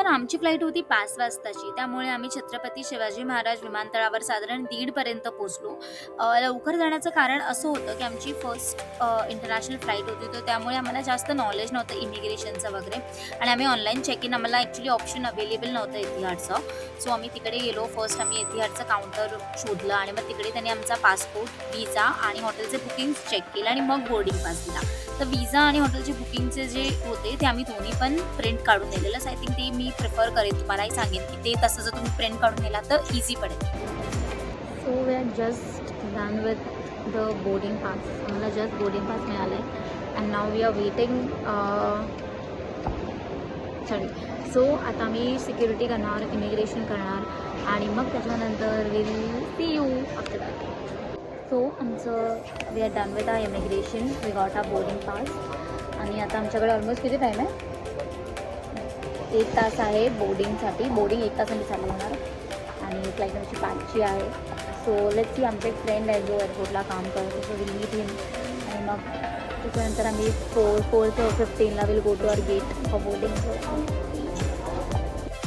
तर आमची फ्लाईट होती 5 वाजताची, त्यामुळे आम्ही छत्रपती शिवाजी महाराज विमानतळावर साधारण 1:30 पर्यंत पोहोचलो. लवकर जाण्याचं कारण असं होतं की आमची फर्स्ट इंटरनॅशनल फ्लाईट होती, तर त्यामुळे आम्हाला जास्त नॉलेज नव्हतं इमिग्रेशनचं वगैरे. आणि आम्ही ऑनलाईन चेक इन, आम्हाला ॲक्च्युली ऑप्शन अवेलेबल नव्हतं एतिहाडचं. सो आम्ही तिकडे गेलो. फर्स्ट आम्ही एतिहाडचं काउंटर शोधलं आणि मग तिकडे त्यांनी आमचा पासपोर्ट, विजा आणि हॉटेलचे बुकिंग्स चेक केलं आणि मग बोर्डिंग पास दिला. तर विजा आणि हॉटेलचे बुकिंगचे जे होते ते आम्ही दोन्ही पण प्रिंट काढून नेलेलं. आय थिंक ते मी प्रिफर करेन, तुम्हालाही सांगेन की ते तसं जर तुम्ही प्रिंट काढून नेला तर इझी पडेल. So we are just done with the boarding pass. आम्हाला जस्ट बोर्डिंग पास मिळालं आहे and now we are waiting. Sorry, so आता आम्ही सिक्युरिटी करणार, इमिग्रेशन करणार आणि मग त्याच्यानंतर will see you after that. So आमचं we are done with our immigration, we got our boarding pass आणि आता आमच्याकडे ऑलमोस्ट किती टाईम आहे? 1 तास आहे बोर्डिंगसाठी. बोर्डिंग 1 तासांनी चालू होणार आणि फ्लाईट आमची 5ची आहे. सो लेट्स सी, आमचा एक फ्रेंड आहे जो एअरपोर्टला काम करतो, सो विल मीट हिम आणि मग त्याच्यानंतर आम्ही 4:15 will go to our gate for boarding.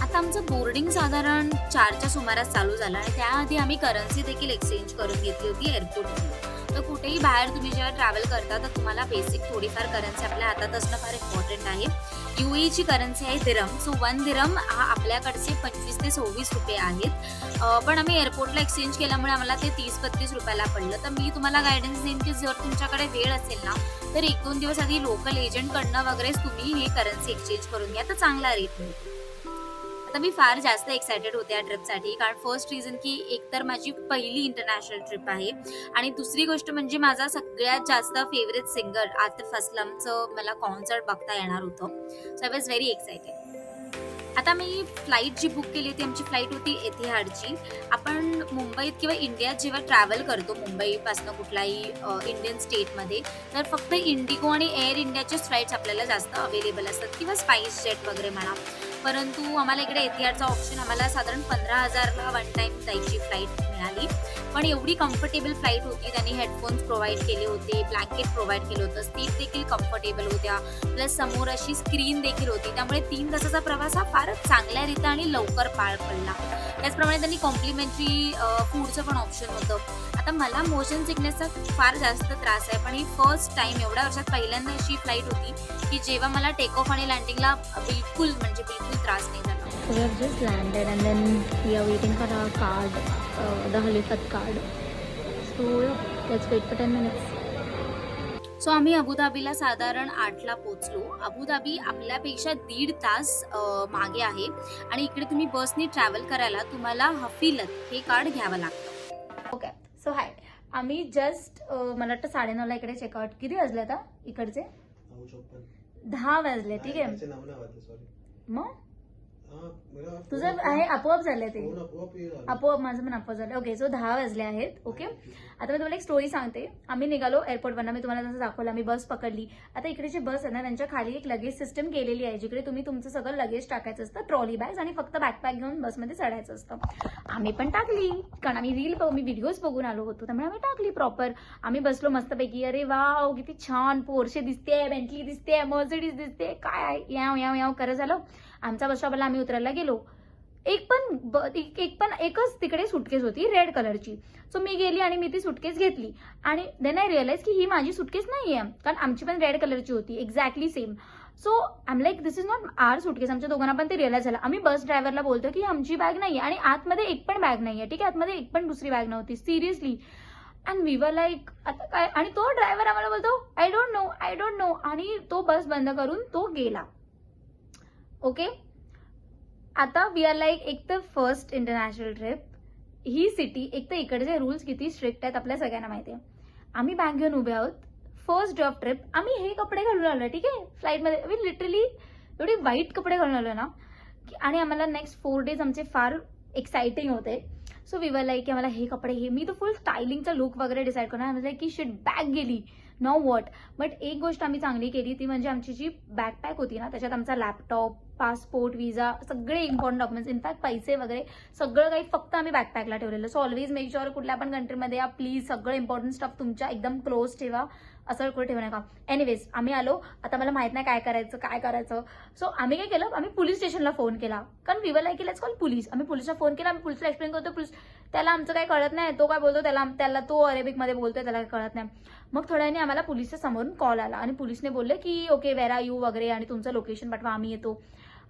आता आमचं बोर्डिंग साधारण 4च्या सुमारास चालू झालं आणि त्याआधी आम्ही करन्सी देखील एक्सचेंज करून घेतली होती एअरपोर्टमध्ये. तर कुठेही बाहेर तुम्ही जेव्हा ट्रॅव्हल करता तर तुम्हाला बेसिक थोडीफार करन्सी आपल्या हातात असणं फार इम्पॉर्टंट आहे. UAEची करन्सी आहे दिरम. सो 1 दिरम हा आपल्याकडचे 25 ते 26 रुपये आहेत. पण आम्ही एअरपोर्टला एक्सचेंज केल्यामुळे आम्हाला ते 30-32 रुपयाला पडलं. तर मी तुम्हाला गायडन्स देईन की जर तुमच्याकडे वेळ असेल ना तर 1-2 दिवस आधी लोकल एजंटकडनं वगैरेच तुम्ही ही करन्सी एक्सचेंज करून घ्या, तर चांगला रेट मिळतो. आता मी फार जास्त एक्सायटेड होते या ट्रिपसाठी, कारण फर्स्ट रिझन की एकतर माझी पहिली इंटरनॅशनल ट्रिप आहे आणि दुसरी गोष्ट म्हणजे माझा सगळ्यात जास्त फेवरेट सिंगर आतिफ असलमचं मला कॉन्सर्ट बघता येणार होतं. So I was very excited. आता मी फ्लाईट जी बुक केली होती, आमची फ्लाईट होती एतिहाडची. आपण मुंबईत किंवा इंडियात जेव्हा ट्रॅव्हल करतो मुंबईपासून कुठल्याही इंडियन स्टेटमध्ये, तर फक्त इंडिगो आणि एअर इंडियाचेच फ्लाईट्स आपल्याला जास्त अवेलेबल असतात किंवा स्पाइस जेट वगैरे म्हणा. परंतु आम्हाला इकडे एतिहाडचा ऑप्शन आम्हाला साधारण 15,000ला वन टाईम जायची फ्लाईट मिळाली. पण एवढी कम्फर्टेबल फ्लाईट होती. त्यांनी हेडफोन्स प्रोव्हाइड केले होते, ब्लँकेट प्रोव्हाइड केलं होतं, सीट देखील कम्फर्टेबल होत्या, प्लस समोर अशी स्क्रीन देखील होती. त्यामुळे 3 तासाचा प्रवास हा फारच चांगल्या रीत्या आणि लवकर पार पडला. त्याचप्रमाणे त्यांनी कॉम्प्लिमेंटरी फूडचं पण ऑप्शन होतं. आता मला मोशन सिकनेसचा फार जास्त त्रास आहे, पण ही फर्स्ट टाईम एवढ्या वर्षात पहिल्यांदा अशी फ्लाईट होती की जेव्हा मला टेक ऑफ आणि लँडिंगला बिलकुल त्रास नाही झाला. So we have just landed and then we are waiting for our card, the Halifat card. So yeah, let's wait for 10 minutes. So आम्ही अबुधाबीला साधारण 8ला पोहोचलो. अबुधाबी आपल्यापेक्षा 1.5 तास मागे आहे आणि इकडे तुम्ही बसनी ट्रॅव्हल करायला तुम्हाला हफीलत हे कार्ड घ्यावं लागतं. ओके, सो हाय, आम्ही जस्ट मला वाटतं 9:30ला इकडे चेकआउट. किती वाजले आता इकडचे? 10 वाजले. ठीक आहे, मग तुझं आहे आपोआप झालं ते, आपोआप माझं पण आपोआप झालं. ओके, सो 10 वाजले आहेत. ओके, आता मी तुम्हाला एक स्टोरी सांगते. आम्ही निघालो एअरपोर्टवरनं, मी तुम्हाला जसं दाखवलं, आम्ही बस पकडली. आता इकडे जी बस आहे ना, त्यांच्या खाली एक लगेज सिस्टम केलेली आहे, जिकडे तुम्ही तुमचं सगळं लगेज टाकायचं असतं, ट्रॉली बॅग्स, आणि फक्त बॅकपॅक घेऊन बसमध्ये चढायचं असतं. आम्ही पण टाकली, कारण आम्ही मी व्हिडिओज बघून आलो होतो, त्यामुळे आम्ही टाकली प्रॉपर. आम्ही बसलो मस्तपैकी. अरे वाव, किती छान, पोर्शे दिसते, बेंटली दिसते, मर्सिडीज दिसते, काय याव याव याव करत झालं. आमच्या बस स्टॉपला आम्ही उतरायला गेलो. एकच तिकडे सुटकेस होती रेड कलरची. सो मी गेली आणि मी ती सुटकेस घेतली आणि देन आय रिअलाइज की ही माझी सुटकेस नाहीये, कारण आमची पण रेड कलरची होती, exactly same. So I am like this is not our suitcase. आमच्या दोघांना पण ते रिअलाइज झालं. आम्ही बस ड्रायव्हरला बोलतो की आमची बॅग नाहीये आणि आतमध्ये एक पण बॅग नाहीये. ठीक आहे, आतमध्ये एक पण दुसरी बॅग नव्हती, seriously. And we were like आता काय. आणि तो ड्रायव्हर आम्हाला बोलतो आय डोंट नो आणि तो बस बंद करून तो गेला. ओके, आता वी आर लाईक, एक तर फर्स्ट इंटरनॅशनल ट्रिप, ही सिटी, एक तर इकडचे रूल्स किती स्ट्रिक्ट आहेत आपल्या सगळ्यांना माहिती आहे. आम्ही बॅग घेऊन उभे आहोत, फर्स्ट डे ऑफ ट्रिप, आम्ही हे कपडे घालून आलो. ठीक आहे, फ्लाईटमध्ये आम्ही लिटरली एवढे वाईट कपडे घालून आलो ना की, आणि आम्हाला नेक्स्ट 4 डेज आमचे फार एक्साइटिंग होते. सो वी वर लाईक की आम्हाला हे कपडे, हे मी तर फुल स्टायलिंगचा लुक वगैरे डिसाईड करणार. आम्ही लाईक की शिट, बॅग गेली, नो वॉट. बट एक गोष्ट आम्ही चांगली केली, ती म्हणजे आमची जी बॅकपॅक होती ना, त्याच्यात आमचा लॅपटॉप, पासपोर्ट, विजा, सगळे इम्पॉर्टंट डॉक्युमेंट्स, इनफॅक्ट पैसे वगैरे सगळं काही फक्त आम्ही बॅकपॅकला ठेवलेलं. सो ऑलवेज मेक शुअर कुठल्या पण कंट्रीमध्ये या, प्लीज सगळं इम्पॉर्टंट स्टफ तुमच्या एकदम क्लोज ठेवा. असं कुठे ठेवू नका. एनिवेज आम्ही आलो. आता मला माहित नाही काय करायचं. सो आम्ही काय केलं, आम्ही पोलीस स्टेशनला फोन केला. कारण we were like let's call police. आम्ही पोलिसला फोन केला. आम्ही पोलिसला एक्सप्लेन करतो. पोलीस त्याला आमचं काही कळत नाही. तो काय बोलतो त्याला तो अरेबिकमध्ये बोलतोय, त्याला काही कळत नाही. मग थोड्या वेळाने आम्हाला पोलिसच्या समोरून कॉल आला आणि पोलिसने बोलले की ओके वेर आर यू वगैरे आणि तुमचं लोकेशन पाठवा, आम्ही येतो.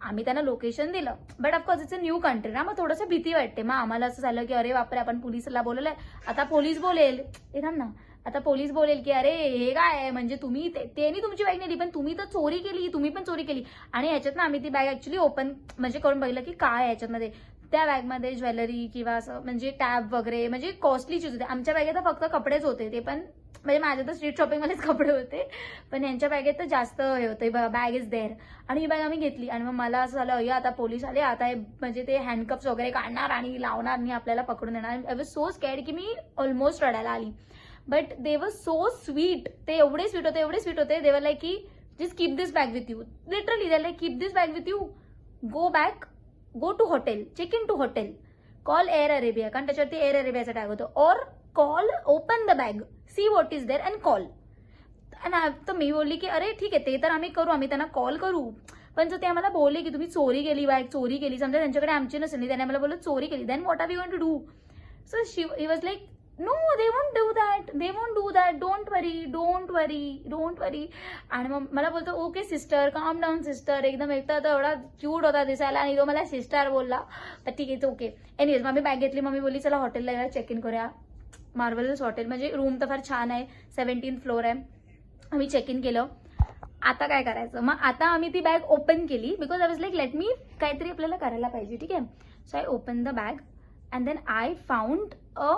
आम्ही त्यांना लोकेशन दिलं. But of course it's a new country ना, मग थोडंसं भीती वाटते. मग आम्हाला असं झालं की अरे बापरे, आपण पोलिसला बोलवलंय, आता पोलीस बोलेल थांब ना, आता पोलीस बोलेल की अरे हे काय आहे, म्हणजे तुम्ही त्यांनी तुमची बॅग नेली पण तुम्ही तर चोरी केली, तुम्ही पण चोरी केली. आणि ह्याच्यात आम्ही ती बॅग ऍक्च्युली ओपन म्हणजे करून बघितलं की काय आहे ह्याच्यामध्ये. त्या बॅगमध्ये ज्वेलरी किंवा असं म्हणजे टॅब वगैरे म्हणजे कॉस्टली चीज होते. आमच्या बॅगेत तर फक्त कपडेच होते, ते पण म्हणजे माझ्या तर स्ट्रीट शॉपिंगमध्येच कपडे होते, पण यांच्या बॅगेत तर जास्त हे होते, बॅग इज देअर. आणि ही बॅग आम्ही घेतली आणि मग मला असं झालं अय्या आता पोलीस आले, आता हे म्हणजे ते हँडकप्स वगैरे काढणार आणि लावणार आणि आपल्याला पकडून देणार. आय वॉज सो स्कॅर्ड की मी ऑलमोस्ट रडायला आली. बट दे वर सो स्वीट. ते एवढे स्वीट होते. दे वर लाईक की just keep this bag with you. Literally they like keep this bag with you, go back, go to hotel, check in to hotel, call Air Arabia, कारण त्याच्यावरती Air अरेबियाचा tag होतो, और call, open the bag, see what is there and call. तर मी बोलली की अरे ठीक आहे, ते तर आम्ही करू, आम्ही त्यांना कॉल करू. पण जर ते आम्हाला बोलले की तुम्ही चोरी केली, बॅग चोरी केली, समजा त्यांच्याकडे आमची नसेल, त्याने आम्हाला बोललं चोरी केली, then what are you going to do. So he was like no, they won't do that, don't worry. आणि मग मला बोलतो okay sister, calm down sister. एकदम एकदा तर एवढा क्यूट होता दिसायला आणि तो मला सिस्टर बोलला, तर ठीक आहे ओके. एनिवेज मग मी बॅग घेतली. मम्मी बोलली चला हॉटेलला चेक इन करूया. मार्वलस हॉटेल, म्हणजे रूम तर फार छान आहे, 17th फ्लोअर आहे. आम्ही चेक इन केलं. आता काय करायचं, मग आता आम्ही ती बॅग ओपन केली because I was like let me काहीतरी आपल्याला करायला पाहिजे, ठीक आहे. So I open the bag and then I found a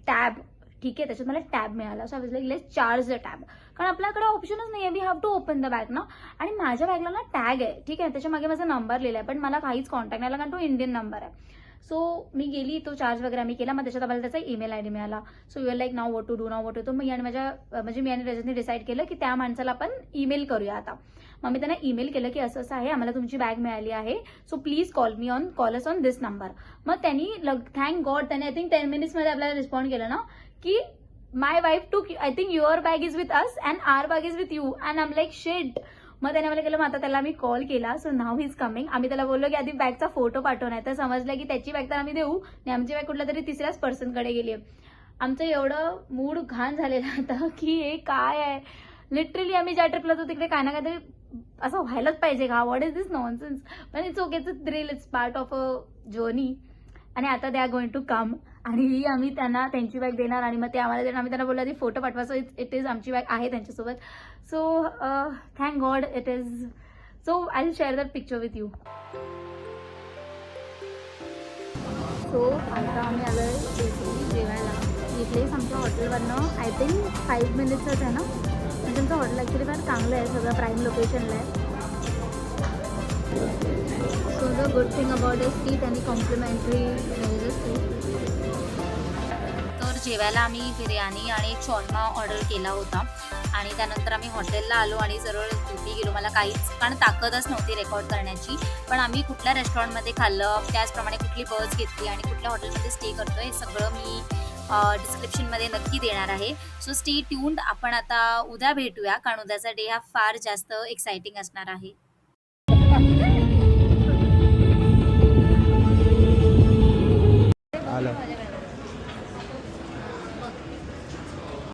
tab, ठीक आहे. त्याच्यात मला टॅब मिळाला. So I was like let's charge the tab, कारण आपल्याकडे ऑप्शनच नाही आहे, we have to open the bag ना. आणि माझ्या बॅगला ना टॅग आहे, ठीक आहे, त्याच्या मागे माझा नंबर लिहिला आहे, पण मला काहीच कॉन्टॅक्ट नाही आला कारण तो इंडियन नंबर आहे. सो मी गेली, तो चार्ज वगैरे आम्ही केला. मग त्याच्यात आम्हाला त्याचा ईमेल आयडी मिळाला. So you are like now what to do. मी आणि मी आणि रजतने डिसाईड केलं की त्या माणसाला आपण ईमेल करूया आता. मग मी त्यांना ईमेल केलं की असं आहे, आम्हाला तुमची बॅग मिळाली आहे, so please call us on this number. मग त्यांनी थँक गॉड त्याने आय थिंक 10 मिनिट्समध्ये आपल्याला रिस्पॉन्ड केलं ना की my wife took, I think your bag is with us and our bag is with you. And I am like shit. मग त्याने मला केलं, मग आता त्याला मी कॉल केला. सो नाव ही इज कमिंग. आम्ही त्याला बोललो की आधी बॅगचा फोटो पाठव, नाही तर समजलं की त्याची बॅग तर आम्ही देऊ आणि आमची बॅग कुठल्या तरी तिसऱ्याच पर्सनकडे गेली आहे. आमचं एवढं मूड घाण झालेलं होतं की हे काय आहे. लिटरली आम्ही ज्या ट्रिपला जातो तिकडे काय ना काहीतरी असं व्हायलाच पाहिजे का, व्हॉट इज दिस नॉनसेन्स. पण it's okay, it's thrill, it's part of a journey. आणि आता they are going to come आणि आम्ही त्यांना त्यांची बॅग देणार आणि मग ते आम्हाला देणार. आम्ही त्यांना बोललो आधी फोटो पाठवा. सो इट इज आमची बॅग आहे त्यांच्यासोबत. So thank God it is. So I will share that picture with you. So आता आम्ही आलो आहे जेवायला. इथलेच आमच्या हॉटेलवरनं आय थिंक 5 मिनिट्सच आहे ना. म्हणजे आमचं हॉटेल ॲक्च्युली फार चांगलं आहे, सगळं प्राईम लोकेशनला आहे. So the good thing about the seat आणि कॉम्प्लिमेंटरी सीट. तर जेवायला आम्ही बिर्याणी आणि एक शॉर्मा ऑर्डर केला होता आणि त्यानंतर आम्ही हॉटेलला आलो आणि सरळ झोपी गेलो. मला काहीच कारण ताकदच नव्हती रेकॉर्ड करण्याची. पण आम्ही कुठल्या रेस्टॉरंटमध्ये खाल्लं, त्याचप्रमाणे कुठली बस घेतली आणि कुठल्या हॉटेलमध्ये स्टे करतो हे सगळं मी डिस्क्रिप्शनमध्ये नक्की देणार आहे. So stay tuned. आपण आता उद्या भेटूया कारण उद्याचा डे हा फार जास्त एक्साइटिंग असणार आहे.